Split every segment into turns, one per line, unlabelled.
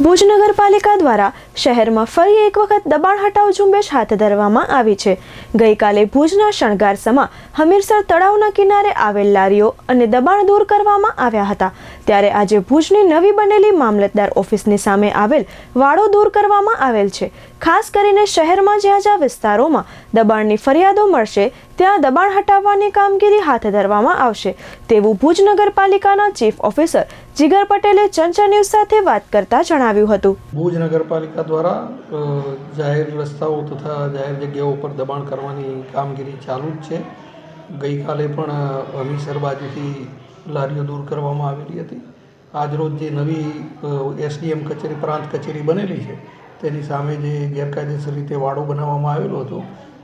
ભુજ નગરપાલિકા દ્વારા શહેરમાં ફરી એક વખત દબાણ હટાવ ઝુંબેશ હાથ ધરવામાં આવી છે। ગઈકાલે ભુજના શણગારસમા હમીરસર તળાવના કિનારે આવેલ લારીઓ અને દબાણ દૂર કરવામાં આવ્યા હતા। ત્યારે આજે ભુજની નવી બનેલી મામલતદાર ઓફિસની સામે આવેલ વાડો દૂર કરવામાં આવેલ છે। ખાસ કરીને શહેરમાં જ્યાં વિસ્તારોમાં દબાણની ફરિયાદો મળશે ત્યાં દબાણ હટાવવાની કામગીરી હાથ ધરવામાં આવશે તેવું ભુજ નગરપાલિકાના ચીફ ઓફિસર જીગર પટેલે ચંચળ ન્યૂઝ સાથે વાત કરતા જણાવ્યું હતું।
ભુજ નગરપાલિકા દ્વારા જાહેર રસ્તાઓ તથા જાહેર જગ્યાઓ પર દબાણ કરવાની કામગીરી ચાલુ જ છે। ગઈકાલે પણ હમીરસર બાજુથી લારીઓ દૂર કરવામાં આવેલી હતી। આજરોજ જે નવી એસડીએમ કચેરી પ્રાંત કચેરી બનેલી છે તેની સામે જે ગેરકાયદેસર રીતે વાડો બનાવવામાં આવેલો હતો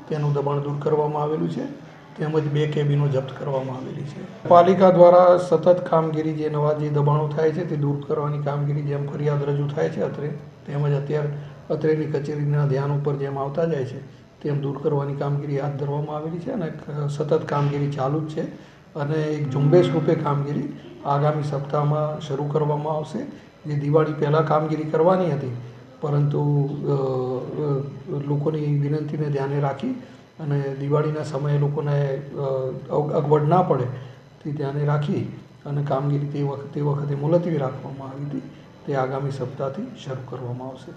તેનું દબાણ દૂર કરવામાં આવેલું છે, તેમજ 2 કેબિનો જપ્ત કરવામાં આવેલી છે। પાલિકા દ્વારા સતત કામગીરી જે નવા જે દબાણો થાય છે તે દૂર કરવાની કામગીરી જેમ ફરિયાદ રજૂ થાય છે અત્રે તેમજ અત્યારે અત્રેની કચેરીના ધ્યાન ઉપર જેમ આવતા જાય છે તેમ દૂર કરવાની કામગીરી હાથ ધરવામાં આવેલી છે અને સતત કામગીરી ચાલુ જ છે અને એક ઝુંબેશ રૂપે કામગીરી આગામી સપ્તાહમાં શરૂ કરવામાં આવશે। જે દિવાળી પહેલાં કામગીરી કરવાની હતી પરંતુ લોકોની વિનંતીને ધ્યાને રાખી અને દિવાળીના સમયે લોકોને અગવડ ના પડે તે ધ્યાને રાખી અને કામગીરી તે વખતે મુલતવી રાખવામાં આવી હતી, તે આગામી સપ્તાહથી શરૂ કરવામાં આવશે।